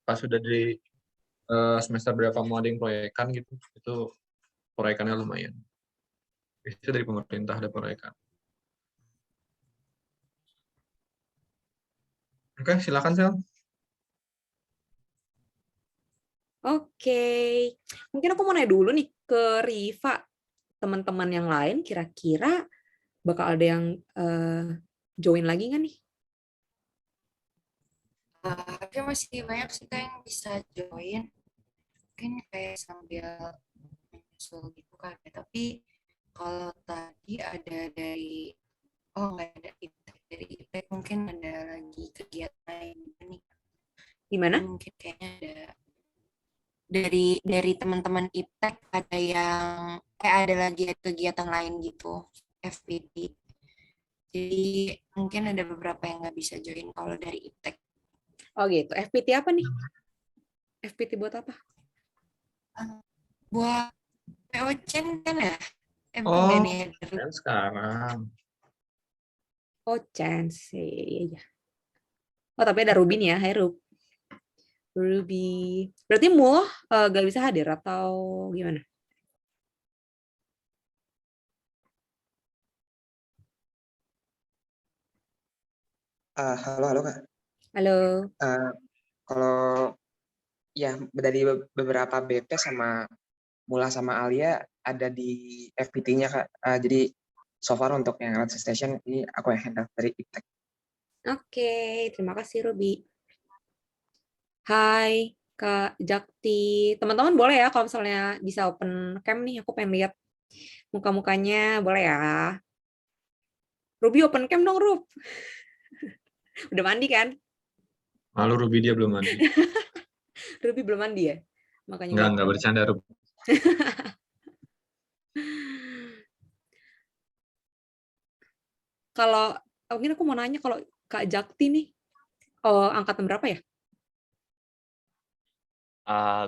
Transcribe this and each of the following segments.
pas sudah di semester berapa mau ada yang proyekan gitu, itu proyekannya lumayan. Itu dari pemerintah ada proyekan. Oke, silakan Sel. Oke, mungkin aku mau nanya dulu nih ke Riva, teman-teman yang lain kira-kira bakal ada yang join lagi nggak nih? Tapi masih banyak sih Kak yang bisa join. Mungkin kayak sambil menyusul gitu kan. Tapi kalau tadi ada dari nggak ada dari IPTEK, mungkin ada lagi kegiatan lain nih. Gimana? Mungkin kayaknya ada dari teman-teman IPTEK ada yang ada lagi kegiatan lain gitu, FPT. Jadi mungkin ada beberapa yang nggak bisa join kalau dari IPTEK. Oh gitu, FPT apa nih? FPT buat apa? Buat POCen kan ya? Oh, nih, kan sekarang. Oh, chance. Iya. Oh, tapi ada Ruby nih ya. Hai, Ruby. Berarti Mul gak bisa hadir atau gimana? Halo Kak. Halo. Kalau ya dari beberapa BP sama Mula sama Alia ada di FPT-nya Kak. Jadi so far untuk yang Run Station ini aku yang handle dari IPTEK. Oke, terima kasih Ruby. Hai Kak Jakti. Teman-teman boleh ya kalau misalnya bisa open cam nih, aku pengen lihat muka-mukanya, boleh ya? Ruby open cam dong, Rub. Udah mandi kan? Malu Ruby dia belum mandi. Ruby belum mandi ya? Makanya Enggak bercanda Ruby. Kalau mungkin aku mau nanya, kalau Kak Jakti nih, angkatan berapa ya?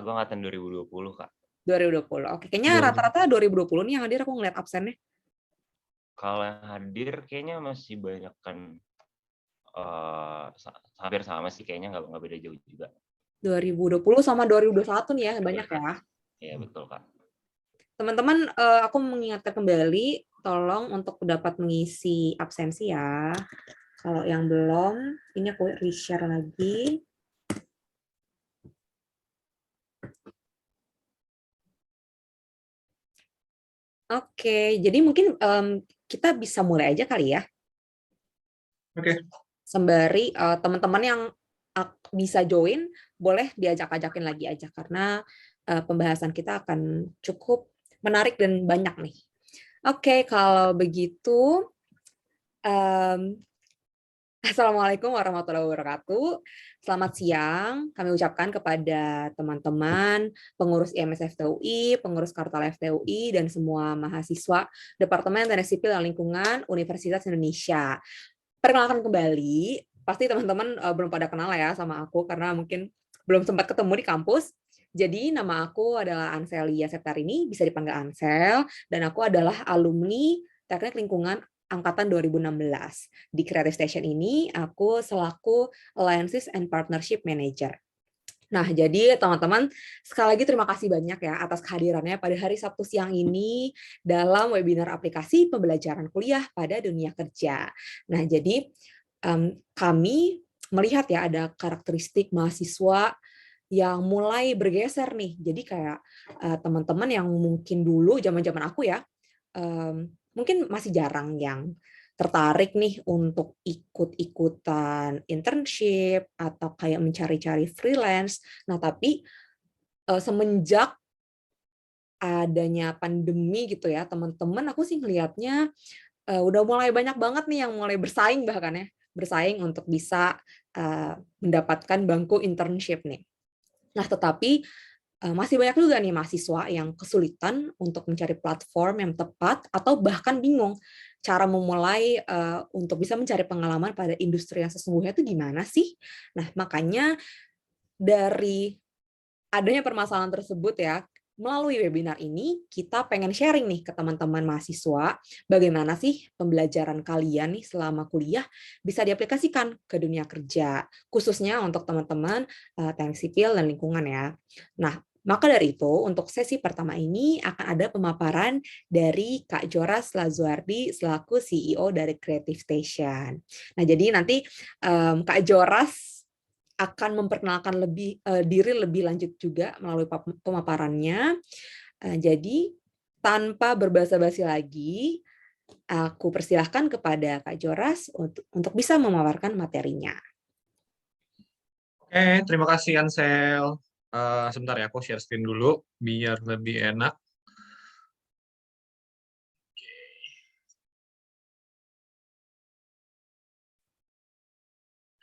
Gue angkatan 2020, Kak. 2020. Oke, kayaknya rata-rata 2020 nih yang hadir, aku ngeliat absennya. Kalau yang hadir kayaknya masih banyak kan, hampir sama sih kayaknya, nggak beda jauh juga. 2020 sama 2021 nih ya, banyak ya. Iya, betul Kak. Teman-teman, aku mengingatkan kembali, tolong untuk dapat mengisi absensi ya. Kalau yang belum, ini aku reshare lagi. Oke, jadi mungkin kita bisa mulai aja kali ya. Oke. Sembari teman-teman yang bisa join, boleh diajak-ajakin lagi aja, karena pembahasan kita akan cukup menarik dan banyak nih. Oke, kalau begitu, Assalamualaikum warahmatullahi wabarakatuh. Selamat siang, kami ucapkan kepada teman-teman pengurus IMS FTUI, pengurus Kartal FTUI, dan semua mahasiswa Departemen Teknik Sipil dan Lingkungan Universitas Indonesia. Perkenalkan kembali, pasti teman-teman belum pada kenal ya sama aku, karena mungkin belum sempat ketemu di kampus. Jadi nama aku adalah Anselia Septarini, bisa dipanggil Ansel, dan aku adalah alumni Teknik Lingkungan angkatan 2016. Di Creative Station ini, aku selaku Alliances and Partnership Manager. Nah, jadi teman-teman, sekali lagi terima kasih banyak ya atas kehadirannya pada hari Sabtu siang ini dalam webinar aplikasi pembelajaran kuliah pada dunia kerja. Nah, jadi kami melihat ya ada karakteristik mahasiswa yang mulai bergeser nih. Jadi kayak teman-teman yang mungkin dulu zaman-zaman aku ya, mungkin masih jarang yang tertarik nih untuk ikut-ikutan internship atau kayak mencari-cari freelance. Nah, tapi semenjak adanya pandemi gitu ya, teman-teman aku sih ngelihatnya udah mulai banyak banget nih yang mulai bersaing, bahkan ya, bersaing untuk bisa mendapatkan bangku internship nih. Nah, tetapi masih banyak juga nih mahasiswa yang kesulitan untuk mencari platform yang tepat atau bahkan bingung cara memulai untuk bisa mencari pengalaman pada industri yang sesungguhnya itu gimana sih. Nah, makanya dari adanya permasalahan tersebut ya, melalui webinar ini kita pengen sharing nih ke teman-teman mahasiswa bagaimana sih pembelajaran kalian nih selama kuliah bisa diaplikasikan ke dunia kerja, khususnya untuk teman-teman teknik sipil dan lingkungan ya. Nah, maka dari itu untuk sesi pertama ini akan ada pemaparan dari Kak Joras Lazuardi selaku CEO dari Creative Station. Nah, jadi nanti Kak Joras akan memperkenalkan diri lebih lanjut juga melalui pemaparannya. Jadi tanpa berbasa-basi lagi, aku persilahkan kepada Kak Joras untuk bisa memaparkan materinya. Oke, terima kasih Ansel. Sebentar ya, aku share screen dulu biar lebih enak.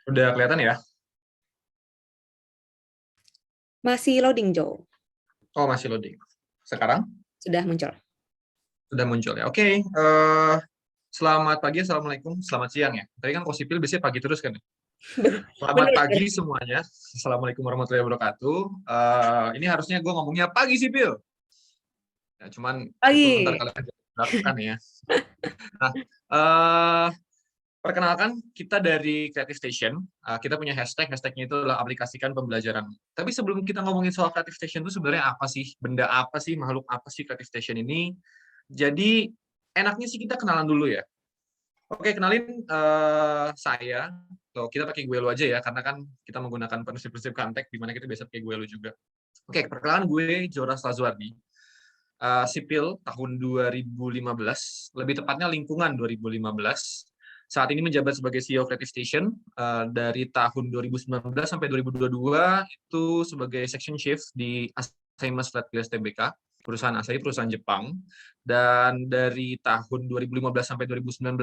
Udah kelihatan ya? Masih loading, Joe. Oh, masih loading. Sekarang? Sudah muncul. Sudah muncul ya. Oke, selamat pagi, assalamualaikum, selamat siang ya. Tadi kan Kosipil biasanya pagi terus kan? Selamat pagi semuanya. Assalamualaikum warahmatullahi wabarakatuh. Ini harusnya gue ngomongnya pagi sipil. Ya, cuman itu ntar kalian lakukan ya. Nah, perkenalkan kita dari Creative Station. Kita punya hashtagnya itu adalah aplikasikan pembelajaran. Tapi sebelum kita ngomongin soal Creative Station itu sebenarnya apa sih? Benda apa sih? Makhluk apa sih Creative Station ini? Jadi enaknya sih kita kenalan dulu ya. Oke, kenalin saya. Loh, kita pakai gue lu aja ya, karena kan kita menggunakan prinsip-prinsip Kantek, di mana kita biasa pakai gue lu juga. Oke, perkenalan gue Joras Lazuardi. Sipil tahun 2015, lebih tepatnya lingkungan 2015. Saat ini menjabat sebagai CEO Creative Station dari tahun 2019 sampai 2022 itu sebagai section chief di Asahi Flat Glass Tbk, perusahaan Asahi, perusahaan Jepang. Dan dari tahun 2015 sampai 2019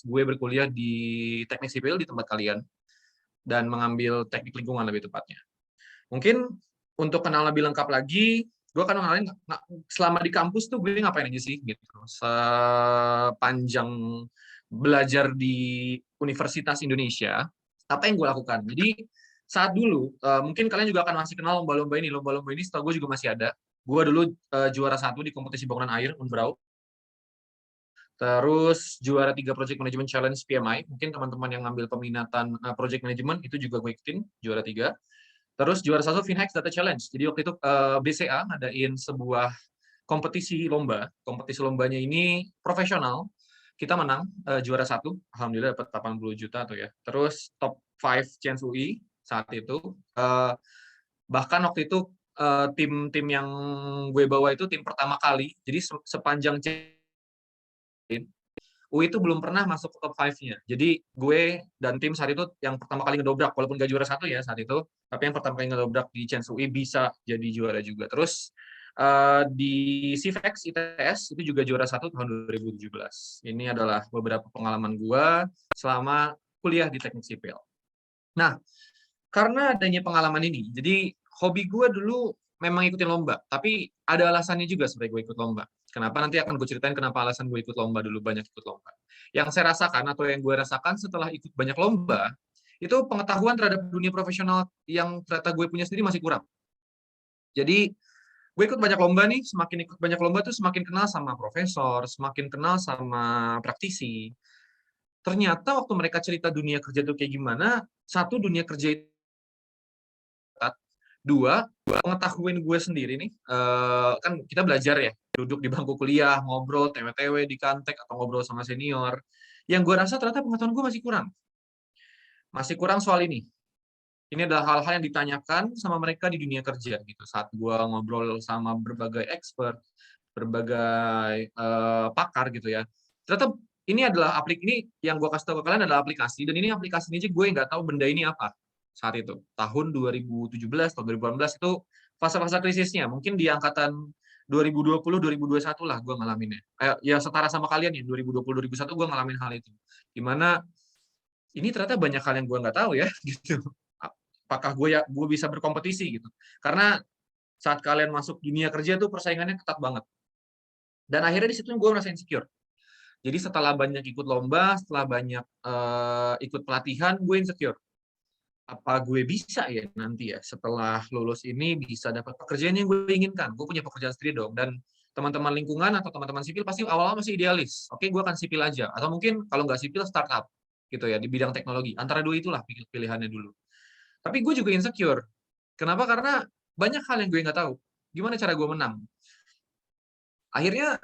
gue berkuliah di teknik sipil di tempat kalian dan mengambil teknik lingkungan lebih tepatnya. Mungkin untuk kenal lebih lengkap lagi, gue akan mengenalin selama di kampus tuh gue ngapain aja sih gitu sepanjang belajar di Universitas Indonesia, apa yang gue lakukan. Jadi saat dulu mungkin kalian juga akan masih kenal lomba-lomba ini. Lomba-lomba ini setahu gue juga masih ada. Gue dulu juara 1 di kompetisi bangunan air Unbrau. Terus juara 3 Project Management Challenge PMI. Mungkin teman-teman yang ngambil peminatan Project Management itu juga gue ikutin juara 3. Terus juara 1 Finhex Data Challenge. Jadi waktu itu BCA ngadain sebuah kompetisi lomba. Kompetisi lombanya ini profesional. Kita menang juara 1. Alhamdulillah dapat 80 juta tuh ya. Terus top 5 Chance UI saat itu. Bahkan waktu itu tim yang gue bawa itu tim pertama kali. Jadi sepanjang UI itu belum pernah masuk ke top 5-nya. Jadi gue dan tim saat itu yang pertama kali ngedobrak, walaupun gak juara 1 ya saat itu, tapi yang pertama kali ngedobrak di Chance UI bisa jadi juara juga. Terus di CIVEX ITS itu juga juara 1 tahun 2017. Ini adalah beberapa pengalaman gue selama kuliah di teknik sipil. Nah, karena adanya pengalaman ini, jadi hobi gue dulu memang ikutin lomba, tapi ada alasannya juga sebenarnya gue ikut lomba. Kenapa? Nanti akan gue ceritain kenapa alasan gue ikut lomba dulu, banyak ikut lomba. Yang saya rasakan atau yang gue rasakan setelah ikut banyak lomba, itu pengetahuan terhadap dunia profesional yang ternyata gue punya sendiri masih kurang. Jadi gue ikut banyak lomba nih, semakin ikut banyak lomba tuh semakin kenal sama profesor, semakin kenal sama praktisi. Ternyata waktu mereka cerita dunia kerja itu kayak gimana, satu, dunia kerja itu, dua, pengetahuan gue sendiri nih, kan kita belajar ya, duduk di bangku kuliah, ngobrol, TW-TW di Kantek, atau ngobrol sama senior. Yang gue rasa ternyata pengetahuan gue masih kurang. Masih kurang soal ini. Ini adalah hal-hal yang ditanyakan sama mereka di dunia kerja gitu. Saat gue ngobrol sama berbagai expert, berbagai pakar gitu ya. Ternyata ini adalah ini yang gue kasih tahu ke kalian adalah aplikasi, dan ini aplikasi ini aja gue nggak tahu benda ini apa saat itu. Tahun 2017 atau 2018 itu fase-fase krisisnya. Mungkin di angkatan 2020-2021 lah gue ngalaminnya. Ya setara sama kalian ya, 2020-2021 gue ngalamin hal itu. Dimana ini ternyata banyak hal yang gue nggak tahu ya, gitu. Apakah gue bisa berkompetisi gitu? Karena saat kalian masuk dunia kerja tuh persaingannya ketat banget. Dan akhirnya di situ gue merasa insecure. Jadi setelah banyak ikut lomba, setelah banyak ikut pelatihan, gue insecure. apa gue bisa ya nanti ya setelah lulus ini bisa dapat pekerjaan yang gue inginkan. Gue punya pekerjaan sendiri dong, dan teman-teman lingkungan atau teman-teman sipil pasti awal-awal masih idealis. Oke, gue akan sipil aja, atau mungkin kalau nggak sipil startup gitu ya di bidang teknologi. Antara dua itulah pilihannya dulu. Tapi gue juga insecure. Kenapa? Karena banyak hal yang gue nggak tahu. Gimana cara gue menang? Akhirnya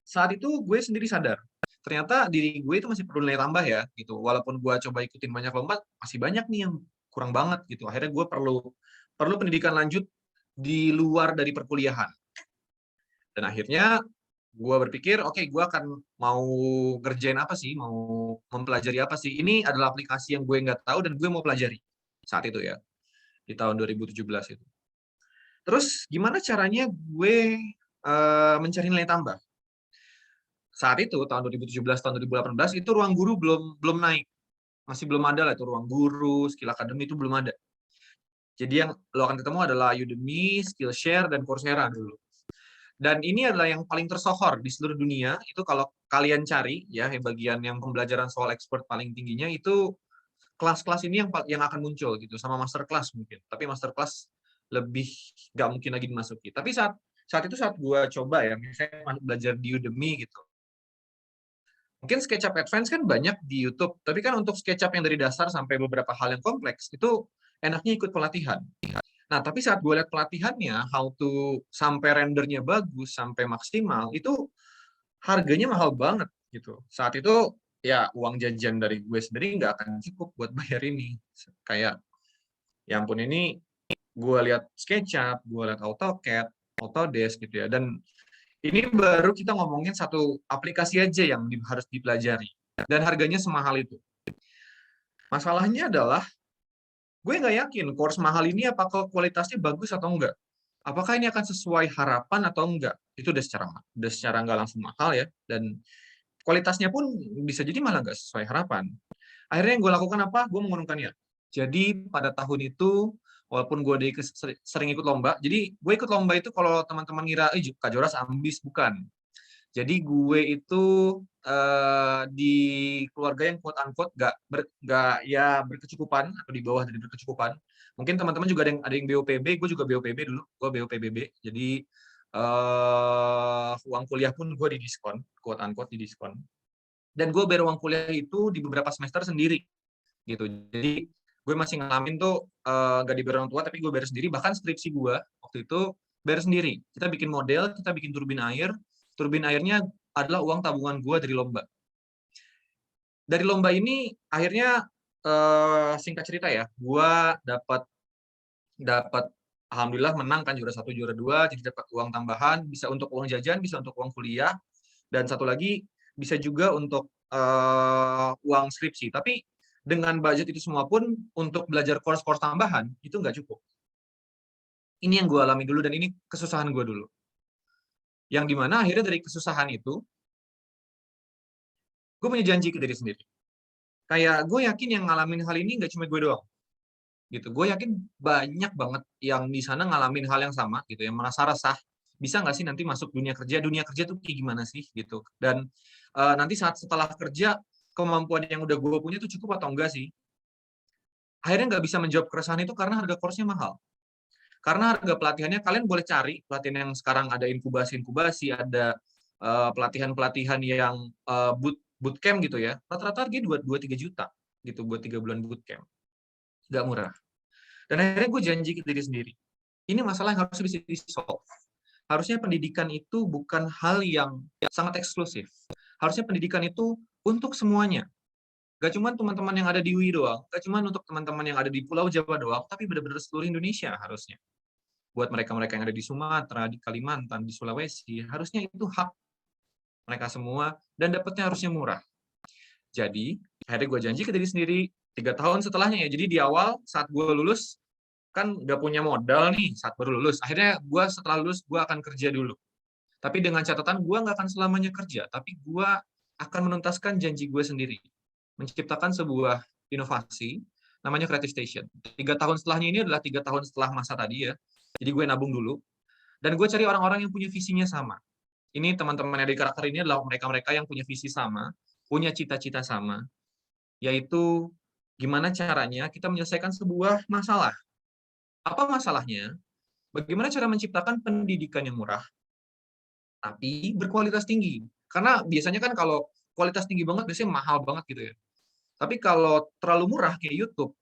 saat itu gue sendiri sadar, ternyata diri gue itu masih perlu nilai tambah ya, gitu. Walaupun gue coba ikutin banyak lomba, masih banyak nih yang kurang banget gitu. Akhirnya gue perlu pendidikan lanjut di luar dari perkuliahan. Dan akhirnya gue berpikir, oke, gue akan mau ngerjain apa sih, mau mempelajari apa sih. Ini adalah aplikasi yang gue nggak tahu dan gue mau pelajari saat itu ya, di tahun 2017 itu. Terus gimana caranya gue mencari nilai tambah? Saat itu tahun 2017 tahun 2018 itu ruang guru belum naik. Masih belum ada lah itu ruang guru, skill academy itu belum ada. Jadi yang lo akan ketemu adalah Udemy, Skillshare, dan Coursera dulu. Dan ini adalah yang paling tersohor di seluruh dunia. Itu kalau kalian cari ya bagian yang pembelajaran soal expert paling tingginya itu kelas-kelas ini yang akan muncul gitu, sama masterclass mungkin. Tapi masterclass lebih nggak mungkin lagi dimasuki. Tapi saat itu saat gue coba ya, misalnya belajar di Udemy gitu. Mungkin SketchUp Advance kan banyak di YouTube, tapi kan untuk SketchUp yang dari dasar sampai beberapa hal yang kompleks, itu enaknya ikut pelatihan. Nah, tapi saat gue lihat pelatihannya, how to sampai rendernya bagus, sampai maksimal, itu harganya mahal banget gitu. Saat itu, ya uang jajan dari gue sendiri nggak akan cukup buat bayar ini. Kayak, ya ampun ini, gue lihat SketchUp, gue lihat AutoCAD, Autodesk gitu ya, dan ini baru kita ngomongin satu aplikasi aja yang harus dipelajari. Dan harganya semahal itu. Masalahnya adalah, gue nggak yakin course mahal ini apakah kualitasnya bagus atau enggak. Apakah ini akan sesuai harapan atau enggak. Itu udah secara nggak langsung mahal ya. Dan kualitasnya pun bisa jadi malah nggak sesuai harapan. Akhirnya yang gue lakukan apa? Gue mengurungkannya. Jadi pada tahun itu, walaupun gue sering ikut lomba, jadi gue ikut lomba itu kalau teman-teman ngira, Kak Joras ambis, bukan. Jadi gue itu di keluarga yang quote unquote nggak ya berkecukupan atau di bawah dari berkecukupan. Mungkin teman-teman juga ada yang BOPB, gue juga BOPB dulu, gue BOPBB. Jadi uang kuliah pun gue didiskon, quote unquote didiskon. Dan gue bayar uang kuliah itu di beberapa semester sendiri, gitu. Jadi gue masih ngalamin tuh gak dibayar orang tua, tapi gue bayar sendiri. Bahkan skripsi gue waktu itu bayar sendiri. Kita bikin model, kita bikin turbin air. Turbin airnya adalah uang tabungan gue dari lomba. Dari lomba ini akhirnya singkat cerita ya, gue dapat alhamdulillah menang kan, juara 1, juara 2, jadi dapat uang tambahan, bisa untuk uang jajan, bisa untuk uang kuliah, dan satu lagi bisa juga untuk uang skripsi. Tapi dengan budget itu semua pun untuk belajar course-course tambahan itu nggak cukup. Ini yang gue alami dulu dan ini kesusahan gue dulu. Yang dimana akhirnya dari kesusahan itu, gue punya janji ke diri sendiri. Kayak gue yakin yang ngalamin hal ini nggak cuma gue doang. Gitu. Gue yakin banyak banget yang di sana ngalamin hal yang sama, gitu, yang merasa resah. Bisa nggak sih nanti masuk dunia kerja tuh kayak gimana sih, gitu. Dan nanti setelah kerja, kemampuan yang udah gue punya tuh cukup atau enggak sih. Akhirnya nggak bisa menjawab keresahan itu karena harga course-nya mahal. Karena harga pelatihannya, kalian boleh cari pelatihan yang sekarang ada inkubasi, ada pelatihan-pelatihan yang bootcamp gitu ya. Rata-rata harganya 2-3 juta gitu buat 3 bulan bootcamp. Nggak murah. Dan akhirnya gue janji ke diri sendiri. Ini masalah yang harus bisa di-solve. Harusnya pendidikan itu bukan hal yang sangat eksklusif. Harusnya pendidikan itu untuk semuanya. Gak cuma teman-teman yang ada di UI doang, gak cuma untuk teman-teman yang ada di Pulau Jawa doang, tapi benar-benar seluruh Indonesia harusnya. Buat mereka-mereka yang ada di Sumatera, di Kalimantan, di Sulawesi, harusnya itu hak mereka semua, dan dapatnya harusnya murah. Jadi, akhirnya gue janji ke diri sendiri, 3 tahun setelahnya ya, jadi di awal saat gue lulus, kan nggak punya modal nih saat baru lulus. Akhirnya gue setelah lulus, gue akan kerja dulu. Tapi dengan catatan, gue nggak akan selamanya kerja, tapi gue akan menuntaskan janji gue sendiri. Menciptakan sebuah inovasi, namanya Creative Station. 3 tahun setelahnya ini adalah 3 tahun setelah masa tadi ya. Jadi gue nabung dulu, dan gue cari orang-orang yang punya visinya sama. Ini teman-teman yang dari karakter ini adalah mereka-mereka yang punya visi sama, punya cita-cita sama, yaitu Gimana caranya kita menyelesaikan sebuah masalah. Apa masalahnya? Bagaimana cara menciptakan pendidikan yang murah, tapi berkualitas tinggi. Karena biasanya kan kalau kualitas tinggi banget, biasanya mahal banget gitu ya. Tapi kalau terlalu murah kayak YouTube,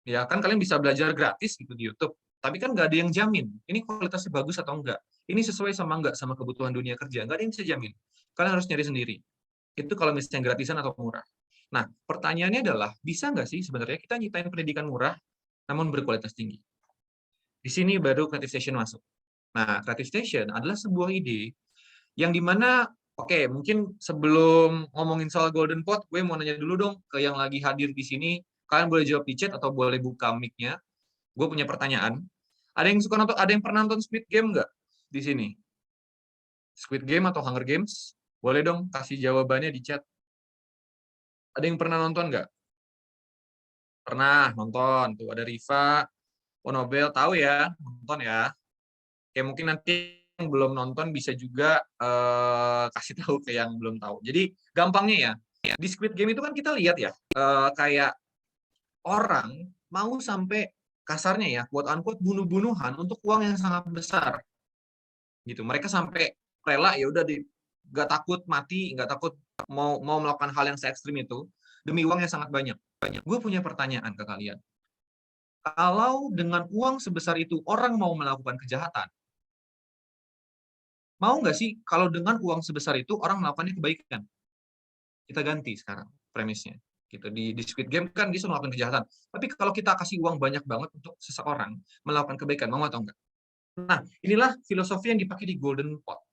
ya kan kalian bisa belajar gratis gitu di YouTube, tapi kan nggak ada yang jamin ini kualitasnya bagus atau enggak, ini sesuai sama enggak sama kebutuhan dunia kerja, nggak ada yang bisa jamin. Kalian harus nyari sendiri. Itu kalau misalnya gratisan atau murah. Nah, pertanyaannya adalah, bisa nggak sih sebenarnya kita nyiptain pendidikan murah namun berkualitas tinggi? Di sini baru Creative Station masuk. Nah, Creative Station adalah sebuah ide yang dimana, oke, mungkin sebelum ngomongin soal Golden Pot, gue mau nanya dulu dong ke yang lagi hadir di sini. Kalian boleh jawab di chat atau boleh buka mic-nya. Gue punya pertanyaan. Ada yang pernah nonton Squid Game nggak di sini? Squid Game atau Hunger Games? Boleh dong kasih jawabannya di chat. Ada yang pernah nonton nggak? Pernah nonton. Tuh ada Riva, Nobel, tahu ya? Nonton ya. Oke, mungkin nanti yang belum nonton bisa juga kasih tahu ke yang belum tahu. Jadi gampangnya ya, di Squid Game itu kan kita lihat ya, kayak orang mau sampai kasarnya ya, quote unquote bunuh-bunuhan untuk uang yang sangat besar. Gitu. Mereka sampai rela ya udah nggak takut mati, nggak takut mau melakukan hal yang se ekstrim itu demi uang yang sangat banyak. Gue punya pertanyaan ke kalian. Kalau dengan uang sebesar itu orang mau melakukan kejahatan, mau nggak sih kalau dengan uang sebesar itu orang melakukannya kebaikan? Kita ganti sekarang premisnya. Gitu. Di Squid Game kan dia sudah melakukan kejahatan. Tapi kalau kita kasih uang banyak banget untuk seseorang melakukan kebaikan, mau atau enggak? Nah, inilah filosofi yang dipakai di Golden Pot.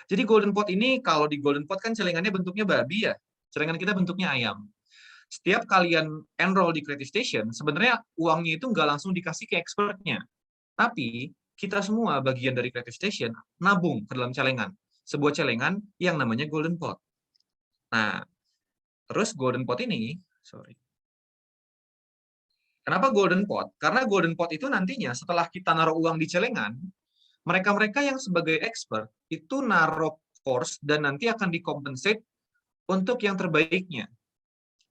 Jadi Golden Pot ini, kalau di Golden Pot kan celengannya bentuknya babi ya. Celengan kita bentuknya ayam. Setiap kalian enroll di Creative Station, sebenarnya uangnya itu nggak langsung dikasih ke expertnya. Tapi kita semua bagian dari Creative Station nabung ke dalam celengan. Sebuah celengan yang namanya Golden Pot. Nah, terus Golden Pot ini, kenapa Golden Pot? Karena Golden Pot itu nantinya setelah kita naruh uang di celengan, mereka-mereka yang sebagai expert itu naruh course dan nanti akan dikompensate untuk yang terbaiknya.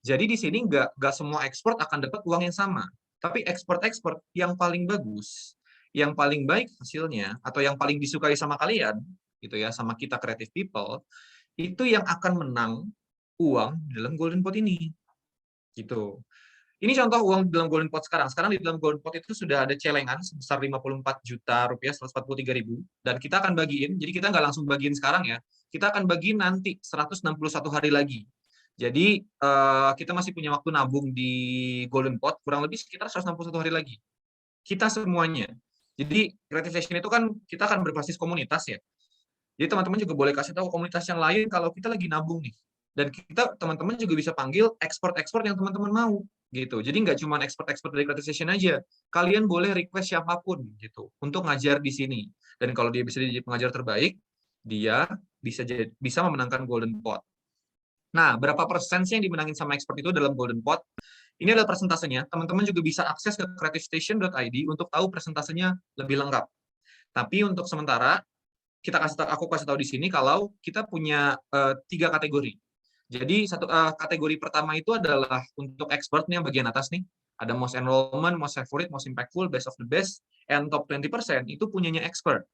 Jadi di sini nggak semua expert akan dapat uang yang sama. Tapi expert-expert yang paling bagus, yang paling baik hasilnya, atau yang paling disukai sama kalian, gitu ya, sama kita creative people, itu yang akan menang uang dalam Golden Pot ini. Gitu. Ini contoh uang dalam Golden Pot sekarang. Sekarang di dalam Golden Pot itu sudah ada celengan sebesar 54 juta rupiah, 143.000. Dan kita akan bagiin, jadi kita nggak langsung bagiin sekarang ya. Kita akan bagiin nanti 161 hari lagi. Jadi kita masih punya waktu nabung di Golden Pot, kurang lebih sekitar 161 hari lagi. Kita semuanya. Jadi Creative Station itu kan kita akan berbasis komunitas ya. Jadi teman-teman juga boleh kasih tahu komunitas yang lain kalau kita lagi nabung nih. Dan kita teman-teman juga bisa panggil expert-expert yang teman-teman mau gitu. Jadi nggak cuma expert-expert dari Creative Station aja. Kalian boleh request siapapun gitu untuk ngajar di sini. Dan kalau dia bisa jadi pengajar terbaik, dia bisa memenangkan Golden Pot. Nah, berapa persen sih yang dimenangin sama expert itu dalam Golden Pot? Ini adalah persentasenya. Teman-teman juga bisa akses ke creativestation.id untuk tahu persentasenya lebih lengkap. Tapi untuk sementara, aku kasih tahu di sini kalau kita punya 3 kategori. Jadi kategori pertama itu adalah untuk expert nih yang bagian atas nih. Ada most enrollment, most favorite, most impactful, best of the best, and top 20% itu punyanya expert.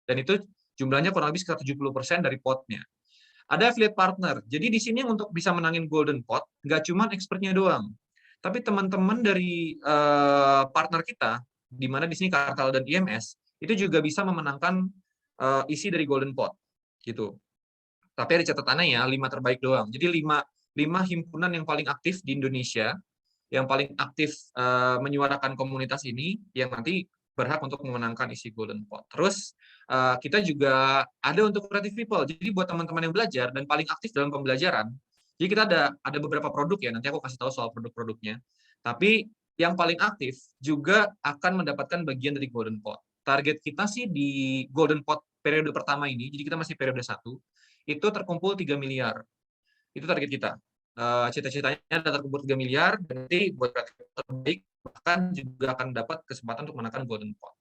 Dan itu jumlahnya kurang lebih sekitar 70% dari potnya. Ada affiliate partner. Jadi di sini untuk bisa menangin Golden Pot, nggak cuma expertnya doang. Tapi teman-teman dari partner kita, di mana di sini Kartal dan IMS, itu juga bisa memenangkan isi dari Golden Pot. Gitu. Tapi ada catatannya ya, 5 terbaik doang. Jadi 5 himpunan yang paling aktif di Indonesia, yang paling aktif menyuarakan komunitas ini, yang nanti berhak untuk memenangkan isi Golden Pot. Terus kita juga ada untuk creative people. Jadi buat teman-teman yang belajar dan paling aktif dalam pembelajaran, jadi kita ada beberapa produk ya, nanti aku kasih tahu soal produk-produknya. Tapi yang paling aktif juga akan mendapatkan bagian dari Golden Pot. Target kita sih di Golden Pot periode pertama ini, jadi kita masih periode 1, itu terkumpul 3 miliar. Itu target kita. Cita-citanya ada terkumpul 3 miliar, dan nanti buat kreatif terbaik, bahkan juga akan dapat kesempatan untuk memenangkan Golden Pot.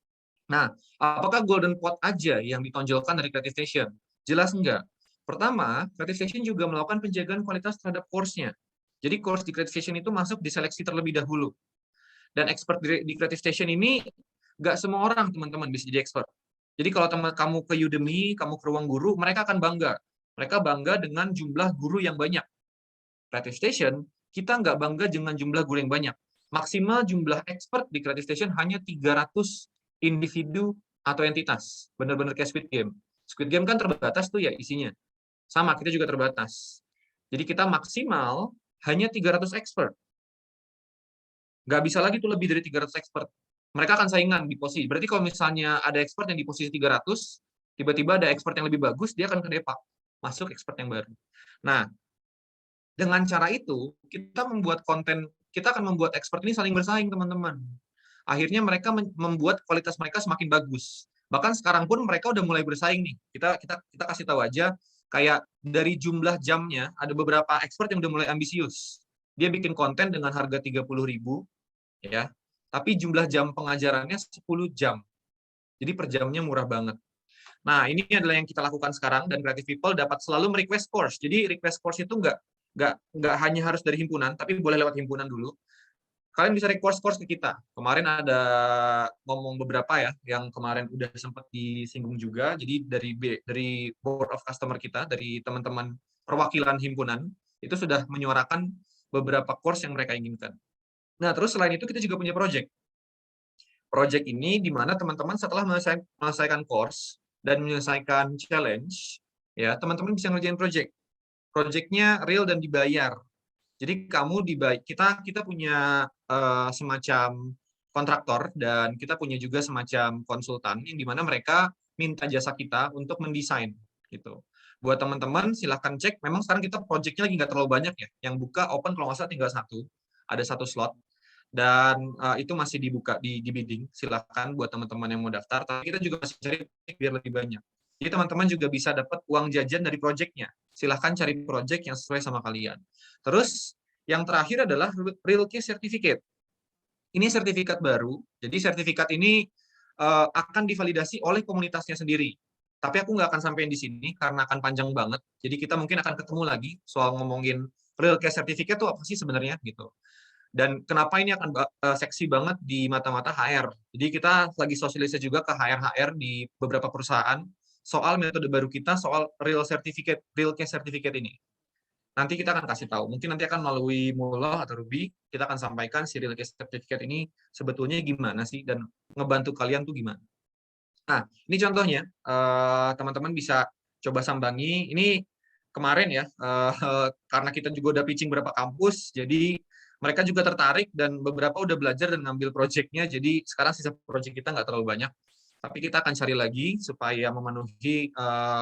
Nah, apakah Golden Pot aja yang ditonjolkan dari Creative Station? Jelas enggak. Pertama, Creative Station juga melakukan penjagaan kualitas terhadap course-nya. Jadi course di Creative Station itu masuk di seleksi terlebih dahulu. Dan expert di Creative Station ini nggak semua orang teman-teman bisa jadi expert. Jadi kalau kamu ke Udemy, kamu ke Ruang Guru, mereka akan bangga. Mereka bangga dengan jumlah guru yang banyak. Creative Station, kita nggak bangga dengan jumlah guru yang banyak. Maksimal jumlah expert di Creative Station hanya 300 individu atau entitas. Benar-benar kayak Squid Game. Squid Game kan terbatas tuh ya isinya. Sama, kita juga terbatas. Jadi kita maksimal hanya 300 expert. Nggak bisa lagi tuh lebih dari 300 expert. Mereka akan saingan di posisi. Berarti kalau misalnya ada expert yang di posisi 300, tiba-tiba ada expert yang lebih bagus, dia akan ke depak. Masuk expert yang baru. Nah, dengan cara itu, kita membuat konten, kita akan membuat expert ini saling bersaing, teman-teman. Akhirnya mereka membuat kualitas mereka semakin bagus. Bahkan sekarang pun mereka udah mulai bersaing nih. Kita kasih tahu aja, kayak dari jumlah jamnya, ada beberapa expert yang udah mulai ambisius. Dia bikin konten dengan harga 30.000, ya. Tapi jumlah jam pengajarannya 10 jam. Jadi per jamnya murah banget. Nah, ini adalah yang kita lakukan sekarang, dan Creative People dapat selalu merequest course. Jadi request course itu nggak hanya harus dari himpunan, tapi boleh lewat himpunan dulu. Kalian bisa request course ke kita. Kemarin ada ngomong beberapa ya, yang kemarin udah sempat disinggung juga. Jadi dari board of customer kita, dari teman-teman perwakilan himpunan, itu sudah menyuarakan beberapa course yang mereka inginkan. Nah, terus selain itu kita juga punya project. Project ini di mana teman-teman setelah menyelesaikan course dan menyelesaikan challenge, ya teman-teman bisa ngerjain project. Projectnya real dan dibayar. Jadi kita punya semacam kontraktor, dan kita punya juga semacam konsultan yang dimana mereka minta jasa kita untuk mendesain gitu. Buat teman-teman silahkan cek. Memang sekarang kita projectnya lagi nggak terlalu banyak ya. Yang buka open kalau nggak salah tinggal ada satu slot, dan itu masih dibuka di bidding. Silahkan buat teman-teman yang mau daftar. Tapi kita juga masih cari biar lebih banyak. Jadi teman-teman juga bisa dapat uang jajan dari projectnya. Silahkan cari project yang sesuai sama kalian. Terus yang terakhir adalah Real Case Certificate. Ini sertifikat baru. Jadi sertifikat ini akan divalidasi oleh komunitasnya sendiri. Tapi aku nggak akan sampein di sini karena akan panjang banget. Jadi kita mungkin akan ketemu lagi soal ngomongin Real Case Certificate itu apa sih sebenarnya gitu. Dan kenapa ini akan seksi banget di mata-mata HR. Jadi kita lagi sosialisasi juga ke HR di beberapa perusahaan soal metode baru kita, soal Real Case Certificate ini. Nanti kita akan kasih tahu. Mungkin nanti akan melalui Mullah atau Ruby, kita akan sampaikan si Real Case Certificate ini sebetulnya gimana sih, dan ngebantu kalian tuh gimana. Nah, ini contohnya, teman-teman bisa coba sambangi. Ini kemarin ya, karena kita juga udah pitching beberapa kampus, jadi mereka juga tertarik, dan beberapa udah belajar dan ngambil project-nya, jadi sekarang sisa project kita nggak terlalu banyak. Tapi kita akan cari lagi supaya memenuhi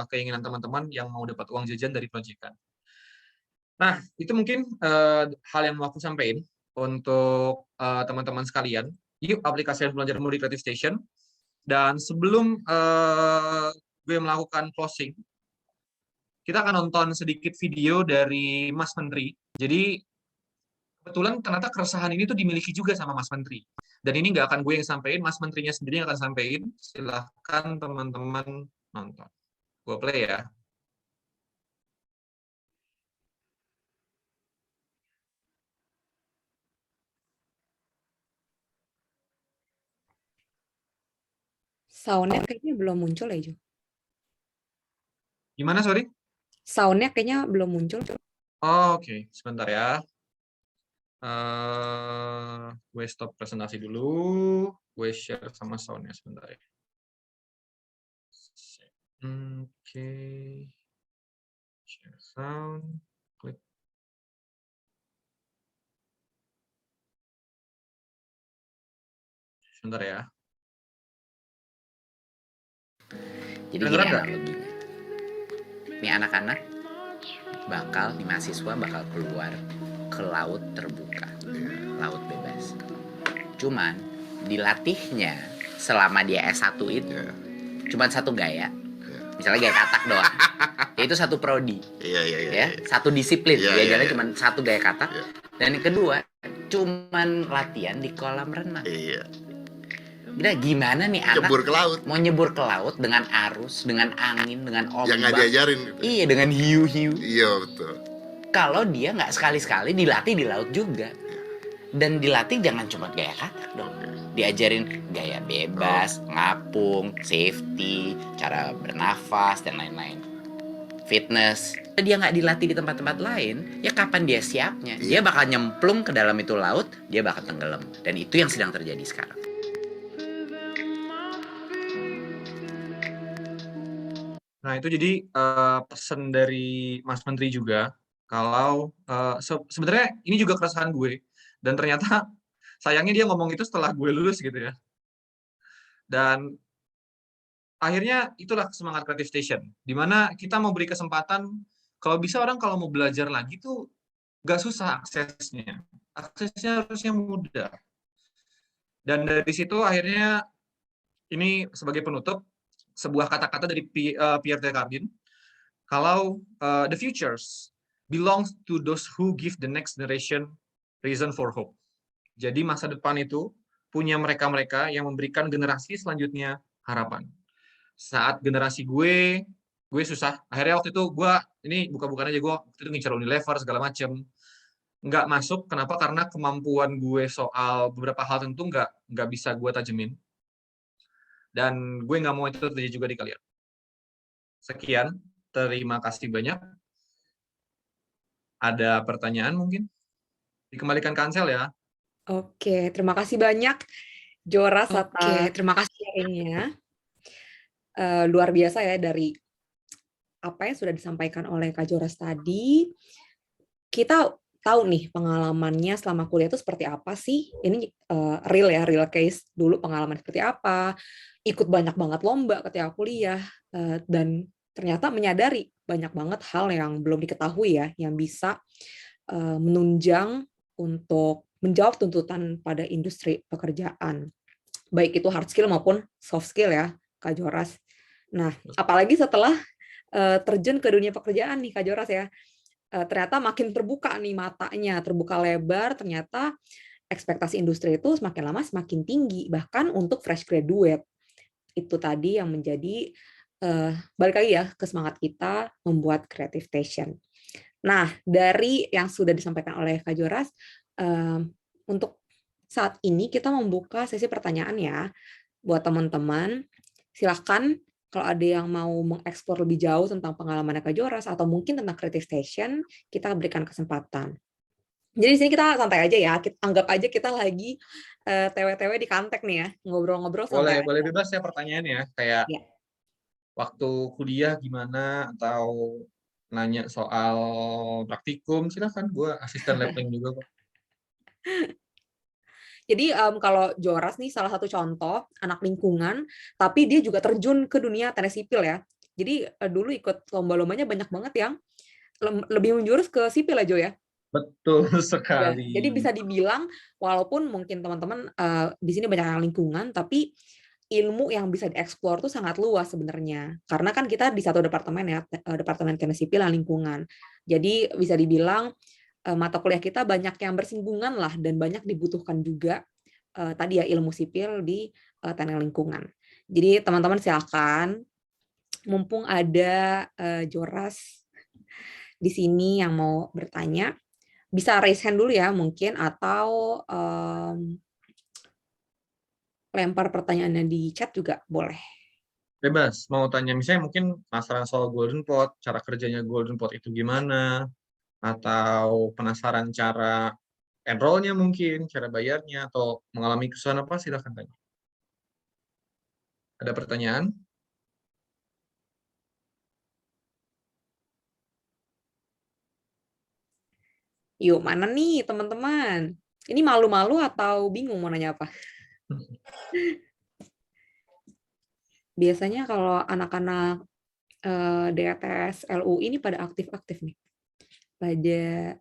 keinginan teman-teman yang mau dapat uang jajan dari project-an. Nah, itu mungkin hal yang mau aku sampaikan untuk teman-teman sekalian. Yuk aplikasikan belajar di Creative Station. Dan sebelum gue melakukan closing, kita akan nonton sedikit video dari Mas Menteri. Jadi kebetulan ternyata keresahan ini tuh dimiliki juga sama Mas Menteri. Dan ini nggak akan gue yang sampaikan, Mas Menterinya sendiri yang akan sampaikan. Silahkan teman-teman nonton. Gue play ya. Sound-nya kayaknya belum muncul ya, Jo. Gimana, sorry? Sound-nya kayaknya belum muncul. Oh, oke. Sebentar ya. Gue stop presentasi dulu. Gue share sama sound-nya sebentar ya. Oke. Share sound. Klik. Sebentar ya. Jadi gini analoginya, ini anak-anak nih mahasiswa bakal keluar ke laut terbuka, laut bebas. Cuman dilatihnya selama dia S1 itu cuman satu gaya, misalnya gaya katak doang. Itu satu prodi, ya, satu disiplin. Diajarnya cuman satu gaya katak. Dan yang kedua, cuman latihan di kolam renang. Gimana nih anak mau nyebur ke laut dengan arus, dengan angin, dengan ombak. Yang nggak diajarin gitu. Iya, dengan hiu-hiu. Iya, betul. kalau dia nggak sekali-sekali dilatih di laut juga. Dan dilatih jangan cuma gaya katak dong. Diajarin gaya bebas, ngapung, safety, cara bernafas, dan lain-lain. Fitness. Kalau dia nggak dilatih di tempat-tempat lain, ya kapan dia siapnya? Dia bakal nyemplung ke dalam itu laut, dia bakal tenggelam. Dan itu yang sedang terjadi sekarang. Nah, itu jadi pesan dari Mas Menteri juga, kalau sebenarnya ini juga keresahan gue, dan ternyata sayangnya dia ngomong itu setelah gue lulus gitu ya. Dan akhirnya itulah semangat Creative Station, di mana kita mau beri kesempatan, kalau bisa orang kalau mau belajar lagi tuh nggak susah aksesnya. Aksesnya harusnya mudah. Dan dari situ akhirnya, ini sebagai penutup, sebuah kata-kata dari Pierre Descartes, kalau the futures belongs to those who give the next generation reason for hope. Jadi masa depan itu punya mereka-mereka yang memberikan generasi selanjutnya harapan. Saat generasi gue susah. Akhirnya waktu itu gue, ini buka-bukaan aja, gue waktu itu ngincar Unilever segala macem. Nggak masuk, kenapa? Karena kemampuan gue soal beberapa hal tentu nggak bisa gue tajemin. Dan gue nggak mau itu terjadi juga di kalian. Sekian, terima kasih banyak. Ada pertanyaan mungkin? Dikembalikan ke Ansel ya. Oke, terima kasih banyak Joras atas terima kasih. sharing-nya. Luar biasa ya dari apa yang sudah disampaikan oleh Kak Joras tadi. Kita tahu nih pengalamannya selama kuliah itu seperti apa sih. Ini real ya, real case dulu pengalaman seperti apa. Ikut banyak banget lomba ketika kuliah. Dan ternyata menyadari banyak banget hal yang belum diketahui ya, yang bisa menunjang untuk menjawab tuntutan pada industri pekerjaan. Baik itu hard skill maupun soft skill ya, Kak Joras. Nah, apalagi setelah terjun ke dunia pekerjaan nih, Kak Joras ya, ternyata makin terbuka nih matanya, terbuka lebar, ternyata ekspektasi industri itu semakin lama semakin tinggi, bahkan untuk fresh graduate. Itu tadi yang menjadi, balik lagi ya ke semangat kita membuat Creative Station. Nah, dari yang sudah disampaikan oleh Kak Joras, untuk saat ini kita membuka sesi pertanyaan ya, buat teman-teman. Silakan kalau ada yang mau mengeksplor lebih jauh tentang pengalaman Kak Joras atau mungkin tentang Creative Station, kita berikan kesempatan. Jadi di sini kita santai aja ya, kita anggap aja kita lagi TW-TW di Kantek nih ya, ngobrol-ngobrol santai. Boleh bebas ya pertanyaannya, kayak Ya. waktu kuliah gimana, atau nanya soal praktikum, silakan. Gue asisten labeling juga kok. Jadi kalau Joras nih salah satu contoh anak lingkungan, tapi dia juga terjun ke dunia teknik sipil ya. Jadi dulu ikut lomba-lombanya banyak banget yang lebih menjurus ke sipil ya Jo ya. Betul Ya, sekali. jadi bisa dibilang walaupun mungkin teman-teman di sini banyak yang lingkungan, tapi ilmu yang bisa dieksplor tuh sangat luas sebenarnya. Karena kan kita di satu departemen ya, departemen teknik sipil dan lingkungan. Jadi bisa dibilang mata kuliah kita banyak yang bersinggungan lah dan banyak dibutuhkan juga tadi ya ilmu sipil di teknik lingkungan. Jadi teman-teman silakan, mumpung ada Joras di sini yang mau bertanya, bisa raise hand dulu ya mungkin, atau lempar pertanyaannya di chat juga boleh. Bebas, mau tanya misalnya mungkin penasaran soal Golden Pot, cara kerjanya Golden Pot itu gimana, atau penasaran cara enroll-nya mungkin, cara bayarnya, atau mengalami kesusahan apa, silakan tanya. Ada pertanyaan? Yuk, mana nih teman-teman? Ini malu-malu atau bingung mau nanya apa? Biasanya kalau anak-anak DATS LU ini pada aktif-aktif nih. Pada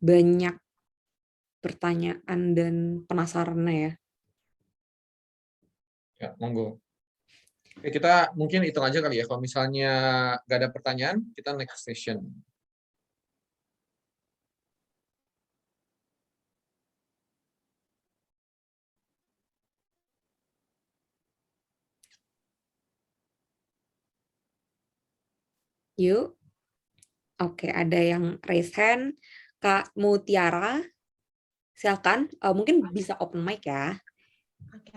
banyak pertanyaan dan penasarannya ya. Ya, monggo. Oke, kita mungkin hitung aja kali ya. Kalau misalnya nggak ada pertanyaan, kita next session. Yuk. Oke, ada yang raise hand. Kak Mutiara, silakan. Mungkin bisa open mic ya. Oke.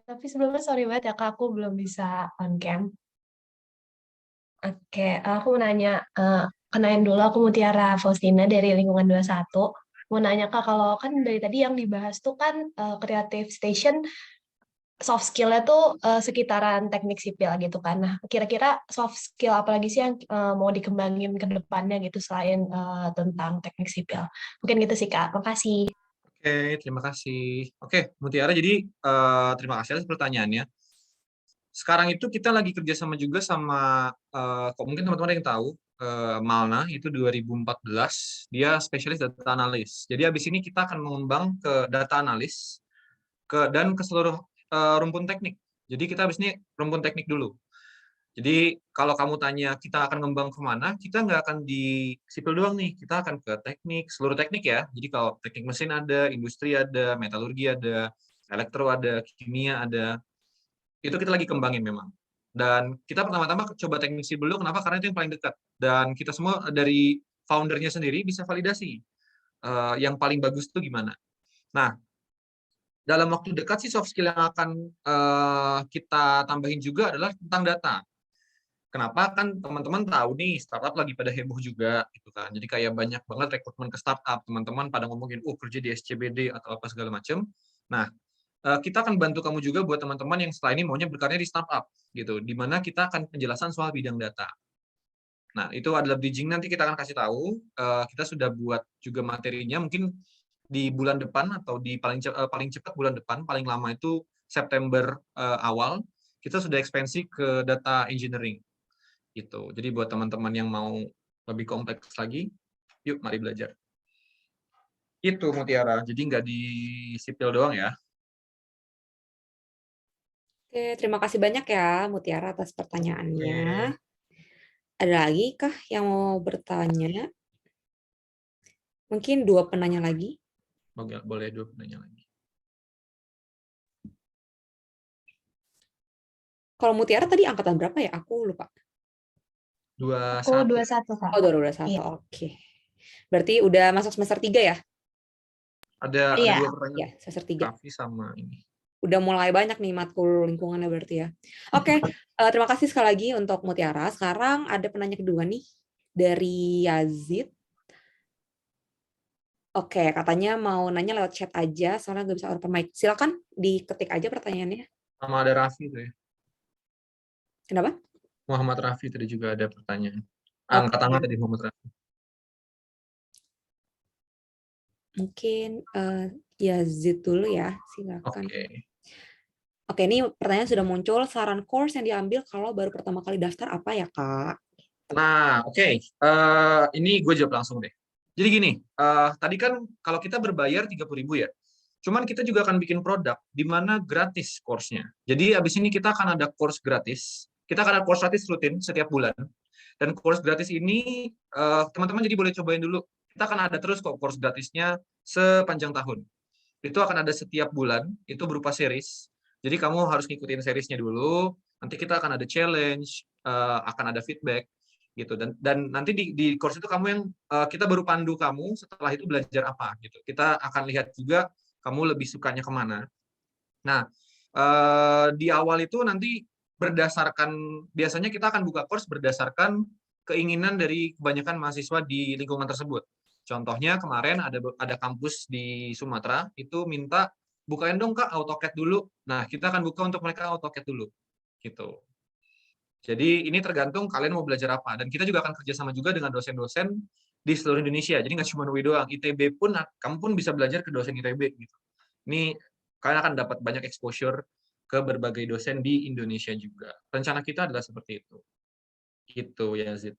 Tapi sebelumnya sorry banget ya Kak, aku belum bisa on cam. Oke, aku mau nanya, kenalin dulu aku Mutiara Faustina dari lingkungan 21. Mau nanya Kak, kalau kan dari tadi yang dibahas tuh kan Creative Station soft skill-nya tuh sekitaran teknik sipil gitu kan. Nah, kira-kira soft skill apa lagi sih yang mau dikembangin ke depannya gitu selain tentang teknik sipil? Mungkin gitu sih Kak, makasih. Oke, terima kasih. Oke, Mutiara, jadi terima kasih atas pertanyaannya. Sekarang itu kita lagi kerjasama juga sama, kok mungkin teman-teman ada yang tahu, Malna itu 2014, dia spesialis data analis. Jadi habis ini kita akan mengembang ke data analis dan ke seluruh rumpun teknik. Jadi kita habis ini rumpun teknik dulu. Jadi kalau kamu tanya kita akan ngembang kemana, kita nggak akan di sipil doang nih, kita akan ke teknik, seluruh teknik ya. Jadi kalau teknik mesin ada, industri ada, metalurgi ada, elektro ada, kimia ada, itu kita lagi kembangin memang. Dan kita pertama-tama coba teknik sipil dulu, kenapa? Karena itu yang paling dekat. Dan kita semua dari foundernya sendiri bisa validasi yang paling bagus itu gimana. Nah, dalam waktu dekat sih soft skill yang akan kita tambahin juga adalah tentang data. Kenapa? Kan teman-teman tahu nih startup lagi pada heboh juga gitu kan. Jadi kayak banyak banget rekrutmen ke startup, teman-teman pada ngomongin kerja di SCBD atau apa segala macam. Nah, kita akan bantu kamu juga buat teman-teman yang setelah ini maunya berkarya di startup gitu, di mana kita akan penjelasan soal bidang data. Nah, itu adalah bridging, nanti kita akan kasih tahu. Kita sudah buat juga materinya mungkin di bulan depan atau di paling cepat bulan depan, paling lama itu September awal kita sudah ekspansi ke data engineering gitu. Jadi buat teman-teman yang mau lebih kompleks lagi, yuk mari belajar. Itu Mutiara, jadi nggak di sipil doang ya. Oke, terima kasih banyak ya Mutiara atas pertanyaannya. Ada lagi kah yang mau bertanya? Mungkin 2 penanya lagi. Boleh 2 penanya lagi. Kalau Mutiara tadi angkatan berapa ya? Aku lupa. 21. Aku 21 Kak. Oh, 21. Iya. Oke. Berarti udah masuk semester 3 ya? Ada Iya. 2 pertanyaan. Ya, semester 3. Raffi sama ini. Udah mulai banyak nih matkul lingkungannya berarti ya. Oke, terima kasih sekali lagi untuk Mutiara. Sekarang ada penanya kedua nih dari Yazid. Oke, katanya mau nanya lewat chat aja, soalnya nggak bisa open mic. Silakan diketik aja pertanyaannya. Sama ada Raffi tuh ya. Kenapa? Muhammad Raffi tadi juga ada pertanyaan. Oke. Angkat tangan tadi Muhammad Raffi. Mungkin Yazid dulu ya, silakan. Oke, ini pertanyaan sudah muncul. Saran course yang diambil kalau baru pertama kali daftar apa ya, Kak? Nah, oke. Ini gue jawab langsung deh. Jadi gini, tadi kan kalau kita berbayar 30.000 ya. Cuman kita juga akan bikin produk di mana gratis course-nya. Jadi abis ini kita akan ada course gratis. Kita akan ada course gratis rutin setiap bulan. Dan course gratis ini teman-teman jadi boleh cobain dulu. Kita akan ada terus kok course gratisnya sepanjang tahun. Itu akan ada setiap bulan, itu berupa series. Jadi kamu harus ngikutin seriesnya dulu. Nanti kita akan ada challenge, akan ada feedback gitu. Dan nanti di course itu kamu yang kita baru pandu kamu setelah itu belajar apa gitu. Kita akan lihat juga kamu lebih sukanya kemana. Nah, di awal itu nanti berdasarkan, biasanya kita akan buka course berdasarkan keinginan dari kebanyakan mahasiswa di lingkungan tersebut. Contohnya kemarin ada kampus di Sumatera, itu minta bukain dong Kak AutoCAD dulu. Nah, kita akan buka untuk mereka AutoCAD dulu. Gitu. Jadi ini tergantung kalian mau belajar apa. Dan kita juga akan kerjasama juga dengan dosen-dosen di seluruh Indonesia. Jadi nggak cuma UI doang. ITB pun, kamu pun bisa belajar ke dosen ITB. Gitu. Ini kalian akan dapat banyak exposure ke berbagai dosen di Indonesia juga. Rencana kita adalah seperti itu. Gitu ya, Zid.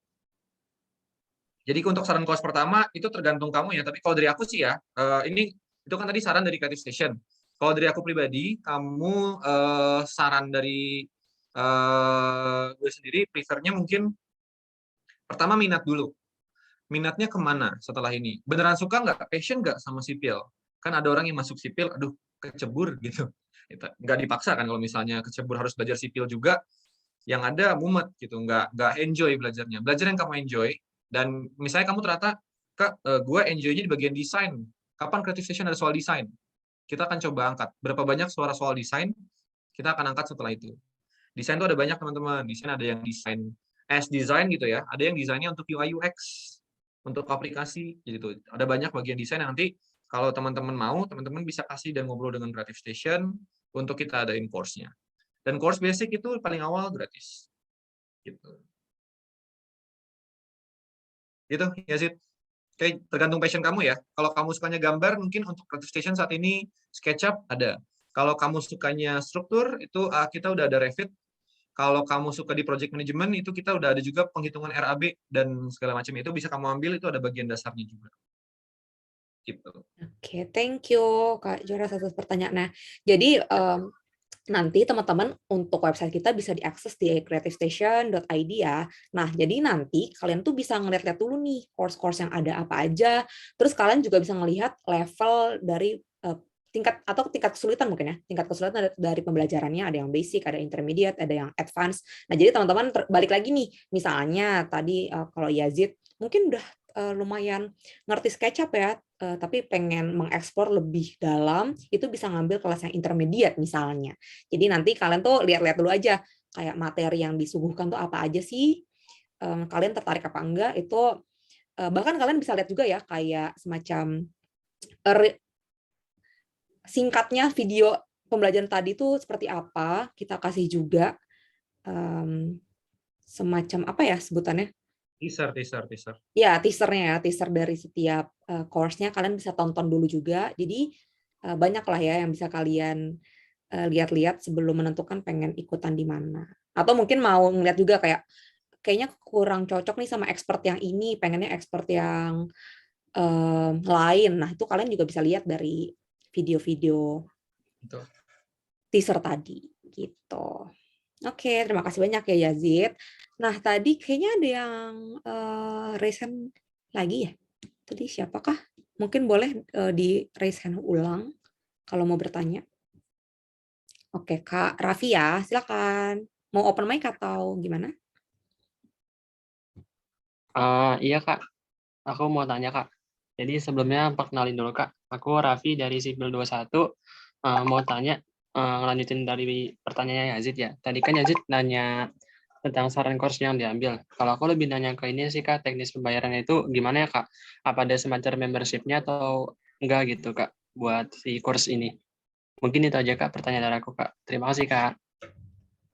Jadi untuk saran course pertama, itu tergantung kamu ya. Tapi kalau dari aku sih ya, ini itu kan tadi saran dari Creative Station. Kalau dari aku pribadi, kamu saran dari gue sendiri, prefernya mungkin pertama minat dulu. Minatnya kemana setelah ini? Beneran suka nggak? Passion nggak sama sipil? Kan ada orang yang masuk sipil, aduh kecebur gitu. Nggak dipaksa kan kalau misalnya kecebur harus belajar sipil juga, yang ada mumet gitu, nggak enjoy belajarnya. Belajar yang kamu enjoy, Dan misalnya kamu ternyata, Kak, gue enjoy-nya di bagian desain. Kapan Creative Station ada soal desain? Kita akan coba angkat. Berapa banyak suara soal desain, kita akan angkat setelah itu. Desain itu ada banyak, teman-teman. Desain ada yang desain design gitu ya. Ada yang desainnya untuk UI UX, untuk aplikasi gitu. Ada banyak bagian desain yang nanti kalau teman-teman mau, teman-teman bisa kasih dan ngobrol dengan Creative Station untuk kita adain course-nya. Dan course basic itu paling awal gratis. Gitu. Gitu, ya sih. Oke, tergantung passion kamu ya. Kalau kamu sukanya gambar, mungkin untuk Creative Station saat ini SketchUp ada. Kalau kamu sukanya struktur, itu kita udah ada Revit. Kalau kamu suka di project management, itu kita udah ada juga penghitungan RAB dan segala macam itu bisa kamu ambil, itu ada bagian dasarnya juga. Gitu. Oke, thank you Kak Joras atas pertanyaan. Nah, jadi nanti teman-teman untuk website kita bisa diakses di creativestation.id ya. Nah, jadi nanti kalian tuh bisa ngeliat-liat dulu nih course-course yang ada apa aja. Terus kalian juga bisa ngelihat level dari tingkat kesulitan mungkin ya. Tingkat kesulitan dari pembelajarannya ada yang basic, ada intermediate, ada yang advance. Nah, jadi teman-teman balik lagi nih. Misalnya tadi kalau Yazid mungkin udah lumayan ngerti SketchUp ya, tapi pengen mengeksplor lebih dalam, itu bisa ngambil kelas yang intermediate misalnya. Jadi nanti kalian tuh lihat-lihat dulu aja, kayak materi yang disuguhkan tuh apa aja sih, kalian tertarik apa enggak, itu bahkan kalian bisa lihat juga ya, kayak semacam singkatnya video pembelajaran tadi tuh seperti apa, kita kasih juga semacam apa ya sebutannya, Teaser. ya teasernya ya, teaser dari setiap course-nya kalian bisa tonton dulu juga. Jadi banyak lah ya yang bisa kalian lihat-lihat sebelum menentukan pengen ikutan di mana. Atau mungkin mau ngeliat juga kayaknya kurang cocok nih sama expert yang ini, pengennya expert yang lain. Nah, itu kalian juga bisa lihat dari video-video teaser tadi gitu. Oke, terima kasih banyak ya Yazid. Nah, tadi kayaknya ada yang raise hand lagi ya. Tadi siapakah? Mungkin boleh di raise hand ulang kalau mau bertanya. Oke, Kak Raffi ya, silakan. Mau open mic atau gimana? Iya Kak, aku mau tanya Kak. Jadi sebelumnya perkenalin dulu Kak, aku Raffi dari Sipil 21. Mau tanya, ngelanjutin dari pertanyaannya Yazid ya. Tadi kan Yazid nanya tentang saran course yang diambil. Kalau aku lebih nanya ke ini sih Kak, teknis pembayarannya itu gimana ya Kak? Apa ada semacam membership-nya atau enggak gitu Kak, buat si course ini? Mungkin itu aja Kak pertanyaan dari aku Kak. Terima kasih Kak.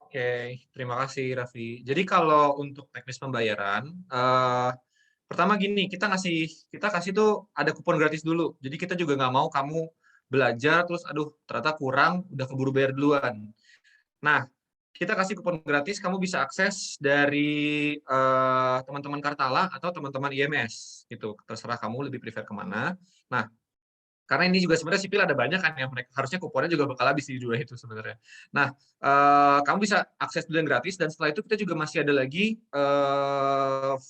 Oke, terima kasih Raffi. Jadi kalau untuk teknis pembayaran, pertama gini, kita kasih tuh ada kupon gratis dulu. Jadi kita juga nggak mau kamu belajar terus, aduh ternyata kurang, udah keburu bayar duluan. Nah, kita kasih kupon gratis, kamu bisa akses dari teman-teman Kartala atau teman-teman IMS, gitu. Terserah kamu lebih prefer kemana. Nah, karena ini juga sebenarnya sipil ada banyak kan yang mereka harusnya kuponnya juga bakal habis di dua itu sebenarnya. Nah, kamu bisa akses dulu yang gratis dan setelah itu kita juga masih ada lagi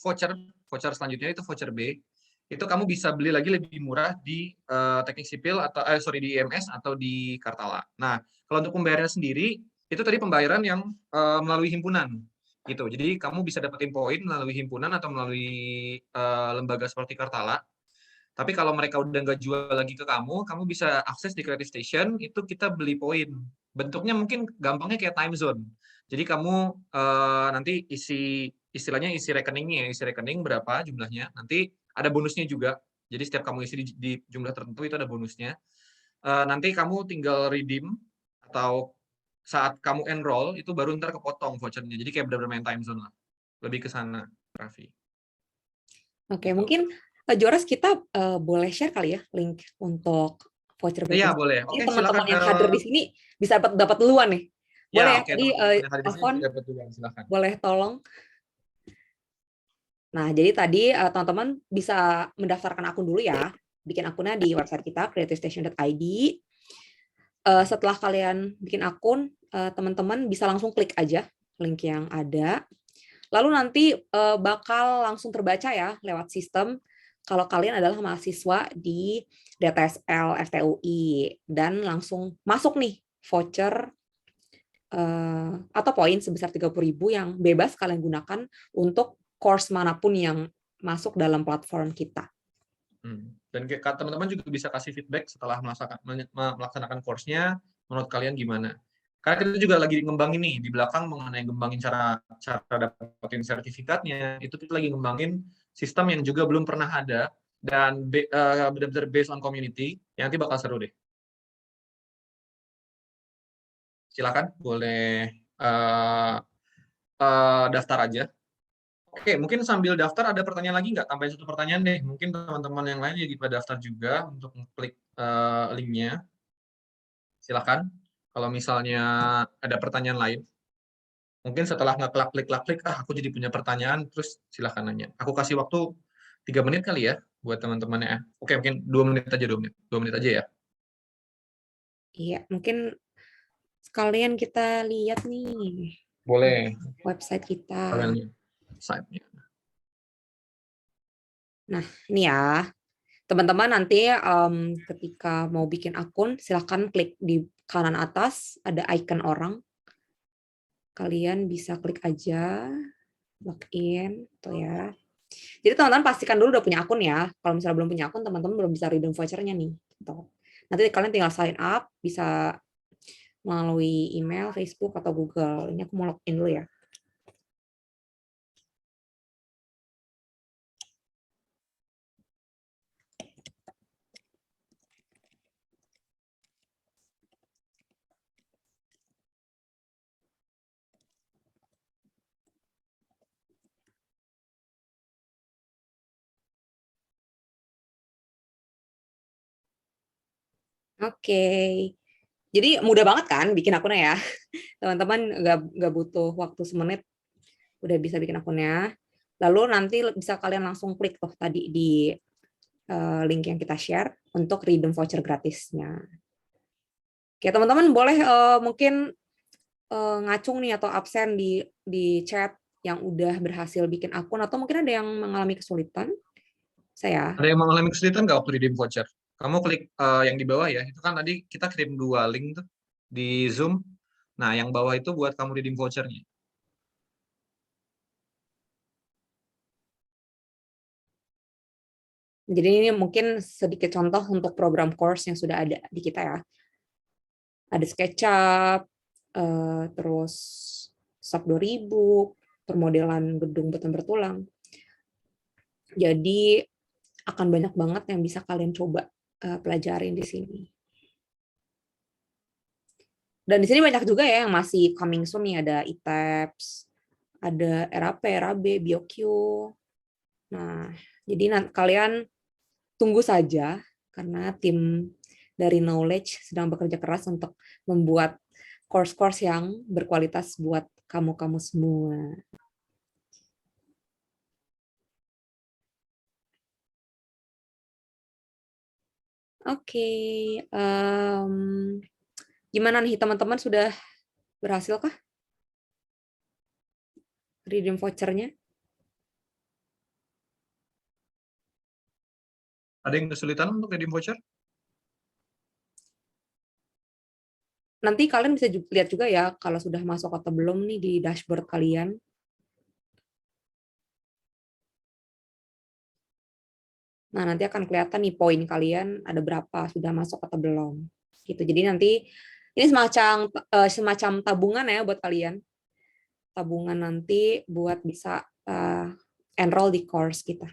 voucher selanjutnya itu voucher B. Itu kamu bisa beli lagi lebih murah di teknik sipil atau di IMS atau di Kartala. Nah, kalau untuk pembayarannya sendiri itu tadi pembayaran yang melalui himpunan gitu. Jadi kamu bisa dapetin poin melalui himpunan atau melalui lembaga seperti Kartala. Tapi kalau mereka udah nggak jual lagi ke kamu bisa akses di Creative Station, itu kita beli poin. Bentuknya mungkin gampangnya kayak time zone. Jadi kamu nanti istilahnya isi rekeningnya, isi rekening berapa jumlahnya, nanti ada bonusnya juga. Jadi setiap kamu isi di jumlah tertentu itu ada bonusnya. Nanti kamu tinggal redeem atau saat kamu enroll itu baru ntar kepotong vouchernya. Jadi kayak benar-benar main time zone lah. Lebih ke sana, Raffi. Oke, mungkin Joras kita boleh share kali ya link untuk voucher Iya, gratis. boleh. Jadi Oke, teman-teman silakan. yang hadir di sini bisa dapat duluan nih. Boleh ya? Oke, Jadi teman-teman yang hadir di sini Afwan, dapat duluan, silakan. boleh tolong. Nah, jadi tadi teman-teman bisa mendaftarkan akun dulu ya. Bikin akunnya di website kita creativestation.id. Setelah kalian bikin akun, teman-teman bisa langsung klik aja link yang ada. Lalu nanti bakal langsung terbaca ya lewat sistem kalau kalian adalah mahasiswa di DTSL FTUI dan langsung masuk nih voucher atau poin sebesar 30.000 yang bebas kalian gunakan untuk course manapun yang masuk dalam platform kita. Dan teman-teman juga bisa kasih feedback setelah melaksanakan course-nya, menurut kalian gimana? Karena kita juga lagi ngembangin nih di belakang mengenai ngembangin cara dapetin sertifikatnya. Itu kita lagi ngembangin sistem yang juga belum pernah ada dan benar-benar based on community yang nanti bakal seru deh. Silakan boleh daftar aja. Oke, mungkin sambil daftar ada pertanyaan lagi nggak? Tambahin satu pertanyaan deh. Mungkin teman-teman yang lain jadi pada daftar juga untuk klik linknya. Silakan. Kalau misalnya ada pertanyaan lain, mungkin setelah klik, aku jadi punya pertanyaan, terus silakan nanya. Aku kasih waktu 3 menit kali ya buat teman-temannya. Oke, mungkin 2 menit aja, 2 menit. 2 menit aja ya. Iya, mungkin sekalian kita lihat nih Boleh. website kita. Kalian lihat site-nya. Nah, ini ya. Teman-teman nanti ketika mau bikin akun, silahkan klik di kanan atas, ada icon orang. Kalian bisa klik aja, login, tuh ya. Jadi teman-teman pastikan dulu udah punya akun ya. Kalau misalnya belum punya akun, teman-teman belum bisa redeem voucher-nya nih. Gitu. Nanti kalian tinggal sign up, bisa melalui email, Facebook, atau Google. Ini aku mau login dulu ya. Oke. Jadi mudah banget kan bikin akunnya ya. Teman-teman nggak butuh waktu semenit udah bisa bikin akunnya. Lalu nanti bisa kalian langsung klik tuh tadi di link yang kita share untuk redeem voucher gratisnya. Oke, teman-teman boleh mungkin ngacung nih atau absen di chat yang udah berhasil bikin akun atau mungkin ada yang mengalami kesulitan. Saya. Ada yang mengalami kesulitan nggak waktu redeem voucher? Kamu klik yang di bawah ya. Itu kan tadi kita kirim 2 link tuh di Zoom. Nah, yang bawah itu buat kamu redeem voucher-nya. Jadi ini mungkin sedikit contoh untuk program course yang sudah ada di kita ya. Ada SketchUp, terus SAP 2000, permodelan gedung beton bertulang. Jadi akan banyak banget yang bisa kalian coba pelajarin di sini. Dan di sini banyak juga ya yang masih coming soon nih, ada ITEPS, ada RAP, RAB, BioQ. Nah, jadi kalian tunggu saja karena tim dari Knowledge sedang bekerja keras untuk membuat course-course yang berkualitas buat kamu-kamu semua. Oke, gimana nih teman-teman, sudah berhasil kah redeem voucher-nya? Ada yang kesulitan untuk redeem voucher? Nanti kalian bisa lihat juga ya kalau sudah masuk atau belum nih di dashboard kalian. Nah, nanti akan kelihatan nih poin kalian ada berapa, sudah masuk atau belum. Gitu. Jadi nanti ini semacam tabungan ya buat kalian. Tabungan nanti buat bisa enroll di course kita.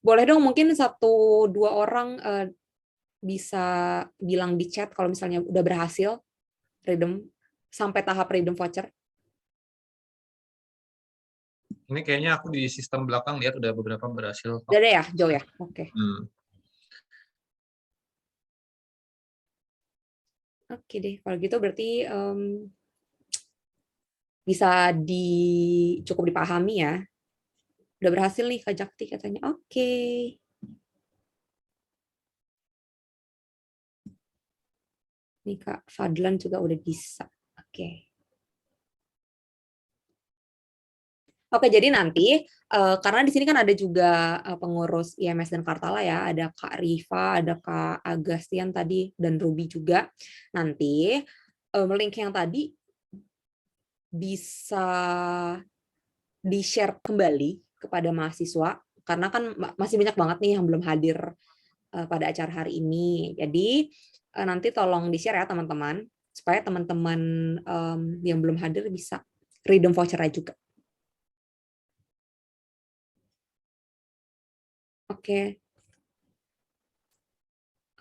Boleh dong mungkin 1-2 orang bisa bilang di chat kalau misalnya udah berhasil redeem sampai tahap redeem voucher. Ini kayaknya aku di sistem belakang lihat udah beberapa berhasil. Udah ada ya, Joe ya? Oke. Oke deh, kalau gitu berarti bisa cukup dipahami ya. Udah berhasil nih Kak Jakti katanya. Oke. Nih Kak Fadlan juga udah bisa. Oke. Oke, jadi nanti karena di sini kan ada juga pengurus IMS dan Kartala ya, ada Kak Riva, ada Kak Agastian tadi, dan Ruby juga. Nanti link yang tadi bisa di-share kembali kepada mahasiswa, karena kan masih banyak banget nih yang belum hadir pada acara hari ini. Jadi nanti tolong di-share ya teman-teman, supaya teman-teman yang belum hadir bisa redeem voucher-nya juga. Oke.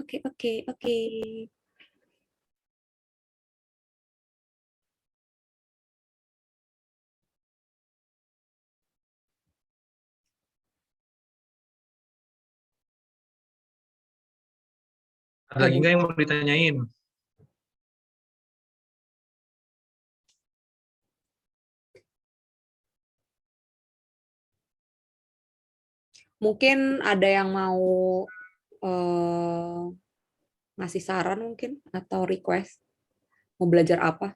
Oke. Ada lagi nggak yang mau ditanyain? Mungkin ada yang mau ngasih saran mungkin atau request mau belajar apa?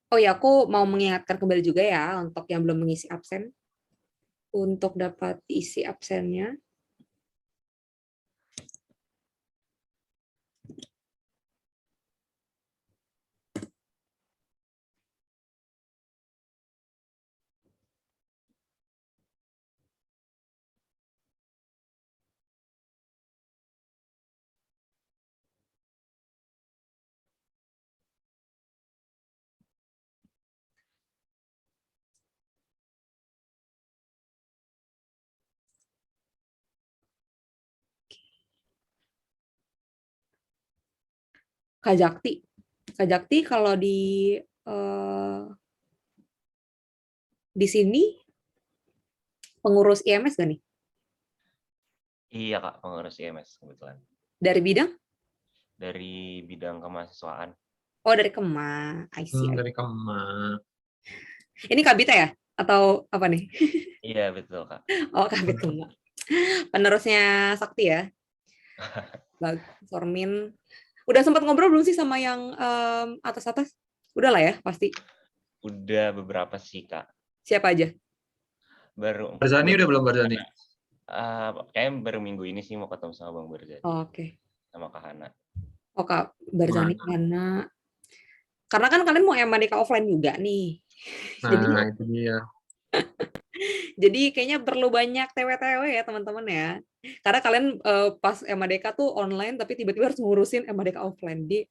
Oh ya, aku mau mengingatkan kembali juga ya untuk yang belum mengisi absen, untuk dapat isi absennya. Kak Jakti kalau di sini pengurus IMS gak nih? Iya Kak, pengurus IMS kebetulan. Dari bidang? Dari bidang kemahasiswaan. Oh, dari Kema. I see. Dari Kema. Ini Kabita ya? Atau apa nih? Iya, betul Kak. Oh, Kabit Kema. Penerusnya Sakti ya? Bagus, Sormin. Udah sempat ngobrol belum sih sama yang atas-atas? Udah lah ya, pasti. Udah beberapa sih Kak. Siapa aja? Barzani udah belum Barzani? Kayaknya baru minggu ini sih mau ketemu sama Bang Barzani. Oh, oke. Sama Kak Hana. Oh, Kak Barzani, Hana. Karena kan kalian mau MADK offline juga nih. Nah, itu dia. Jadi kayaknya perlu banyak TW-TW ya teman-teman ya. Karena kalian pas MADK tuh online, tapi tiba-tiba harus ngurusin MADK offline. Jadi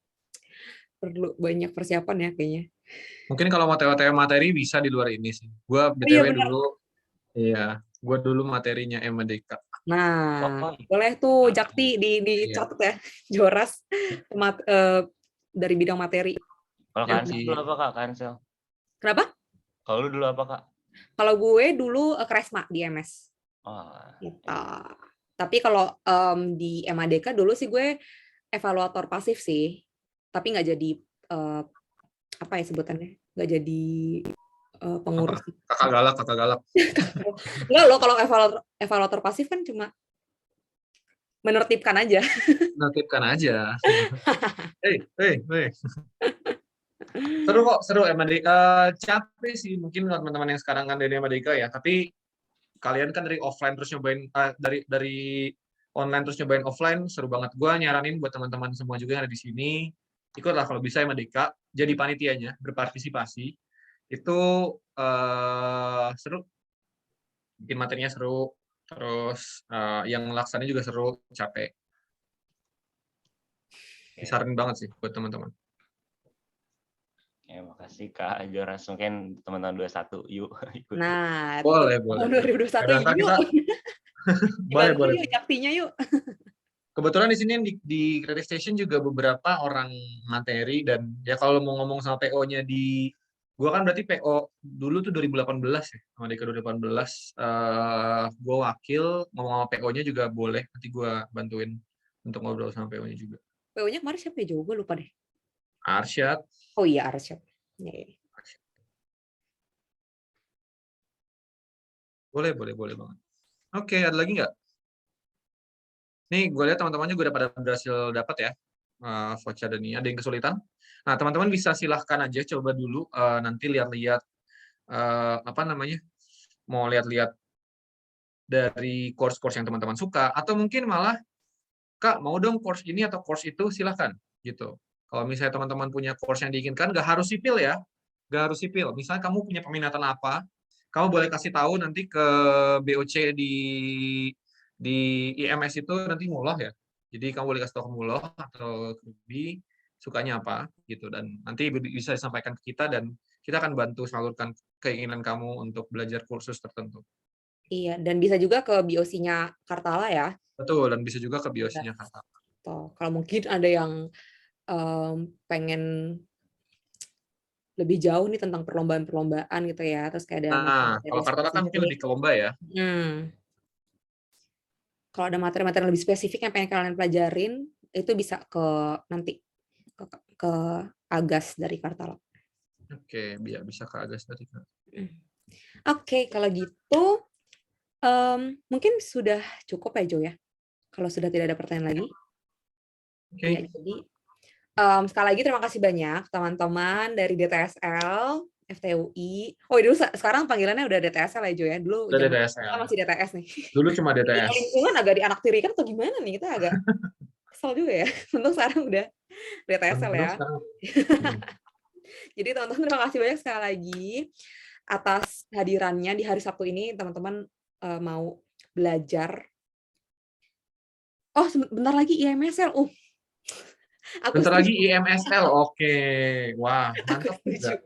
perlu banyak persiapan ya kayaknya. Mungkin kalau mau TW-TW materi bisa di luar ini sih. Gue BTW gue dulu materinya MADK. Nah, boleh tuh Jakti dicatat ya, Joras dari bidang materi. Kalau Kansel dulu apa Kak? Kansel. Kenapa? Kalau lu dulu apa Kak? Kalau gue dulu Kresma di MS. Oh. Gitu. Tapi kalau di MADK dulu sih gue evaluator pasif sih. Tapi nggak jadi apa ya sebutannya? Nggak jadi pengurus. Kakak galak. Enggak loh, kalau evaluator pasif kan cuma menertibkan aja. Menertibkan aja. Hei. Seru MADK. Capek sih mungkin teman-teman yang sekarang kan dari MADK ya. Tapi kalian kan dari offline terus nyobain dari online terus nyobain offline, seru banget. Gue nyaranin buat teman-teman semua juga yang ada di sini, ikutlah kalau bisa MADK, jadi panitianya, berpartisipasi. Itu seru, bikin materinya seru, terus yang laksananya juga seru, capek. Disaranin banget sih buat teman-teman. Ya, makasih Kak Joras. Mungkin teman-teman 21 yuk ikut. Nah, boleh. 2021 yuk. boleh. Jaktinya yuk. Kebetulan di sini di Creative Station juga beberapa orang materi, dan ya kalau mau ngomong sama PO-nya di Gue kan berarti PO dulu tuh 2018 ya, sama Deka 2018. Gue wakil, ngomong sama PO-nya juga boleh, nanti gue bantuin untuk ngobrol sama PO-nya juga. PO-nya kemarin siapa ya, Jo? Gue lupa deh. Arsyad. Oh iya, Arsyad. Ya. Boleh banget. Oke, ada lagi nggak? Nih, gue lihat teman-temannya gue udah pada berhasil dapat ya voucher dan ini. Ada yang kesulitan? Nah, teman-teman bisa silahkan aja coba dulu nanti lihat-lihat apa namanya, mau lihat-lihat dari course-course yang teman-teman suka, atau mungkin malah, Kak, mau dong course ini atau course itu, silahkan. Gitu. Kalau misalnya teman-teman punya course yang diinginkan, nggak harus sipil ya. Nggak harus sipil. Misalnya kamu punya peminatan apa, kamu boleh kasih tahu nanti ke BOC di IMS itu nanti Muloh ya. Jadi kamu boleh kasih tahu ke Muloh atau ke Ruby sukanya apa gitu, dan nanti bisa disampaikan ke kita dan kita akan bantu salurkan keinginan kamu untuk belajar kursus tertentu. Iya, dan bisa juga ke BOC-nya Kartala ya. Betul, dan bisa juga ke BOC-nya Kartala. Kalau mungkin ada yang pengen lebih jauh nih tentang perlombaan-perlombaan gitu ya, terus kayak ada kalau Kartala kan mungkin lebih ke lomba ya. Kalau ada materi-materi lebih spesifik yang pengen kalian pelajarin, itu bisa ke nanti ke Agas dari Kartala. Oke, bisa ke Agas dari Kartala. Oke, kalau gitu mungkin sudah cukup ya, Jo ya. Kalau sudah tidak ada pertanyaan lagi. Oke. Ya, jadi sekali lagi terima kasih banyak teman-teman dari DTSL, FTUI. Oh, dulu sekarang panggilannya udah DTSL ya, Jo ya. Dulu udah DTSL. kita masih DTS nih. Dulu cuma DTS. Lingkungan agak dianaktirikan atau gimana nih? Kita agak kesel juga ya. Untung sekarang udah DTSL ya. Jadi teman-teman terima kasih banyak sekali lagi atas hadirannya di hari Sabtu ini. Teman-teman mau belajar. Oh, bentar lagi IMSL. Bentar lagi IMSL. Oke. Wah, mantap juga.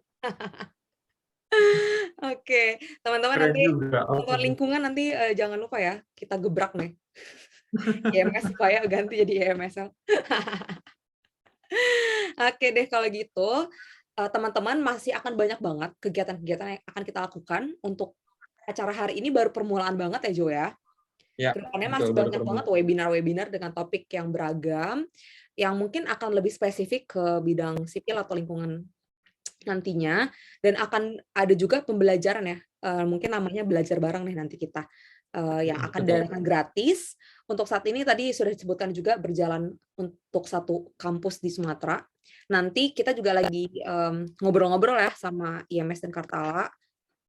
Oke, teman-teman nanti teman lingkungan nanti jangan lupa ya, kita gebrak nih. IMS supaya ganti jadi IMSL. Oke deh, kalau gitu teman-teman masih akan banyak banget kegiatan-kegiatan yang akan kita lakukan. Untuk acara hari ini baru permulaan banget ya, Jo ya. Ya, kedepannya masih banyak banget webinar-webinar dengan topik yang beragam, yang mungkin akan lebih spesifik ke bidang sipil atau lingkungan nantinya, dan akan ada juga pembelajaran ya, mungkin namanya belajar bareng nih nanti kita, yang akan diadakan gratis. Untuk saat ini tadi sudah disebutkan juga berjalan untuk satu kampus di Sumatera. Nanti kita juga lagi ngobrol-ngobrol ya sama IMS dan Kartala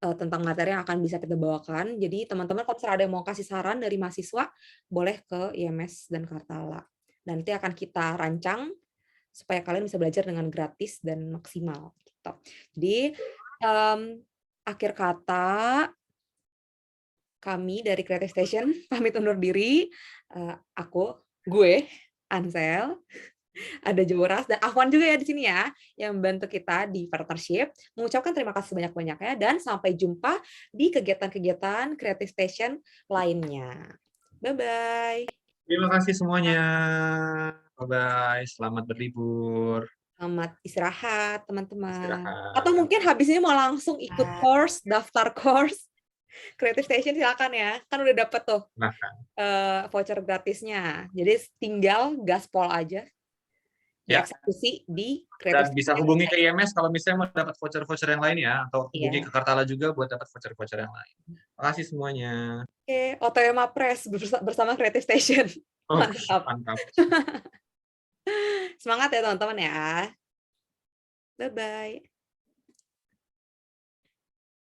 tentang materi yang akan bisa kita bawakan. Jadi teman-teman kalau misalnya ada yang mau kasih saran dari mahasiswa, boleh ke IMS dan Kartala. Nanti akan kita rancang supaya kalian bisa belajar dengan gratis dan maksimal. Gitu. Jadi akhir kata kami dari Creative Station pamit undur diri. Gue Ansel, ada Joras dan Afwan juga ya di sini ya, yang membantu kita di partnership. Mengucapkan terima kasih banyak-banyaknya dan sampai jumpa di kegiatan-kegiatan Creative Station lainnya. Bye-bye. Terima kasih semuanya. Bye-bye. Selamat berlibur. Selamat istirahat, teman-teman. Atau mungkin habis ini mau langsung ikut course, daftar course Creative Station, silakan ya. Kan udah dapet tuh voucher gratisnya. Jadi tinggal gaspol aja. Eksekusi di Creative Dan bisa hubungi ke IMS kalau misalnya mau dapat voucher-voucher yang lain ya, atau hubungi ke Kartala juga buat dapat voucher-voucher yang lain. Terima kasih semuanya. Oke, OTW Mapres bersama Creative Station. Mantap. Semangat ya teman-teman ya. Bye-bye.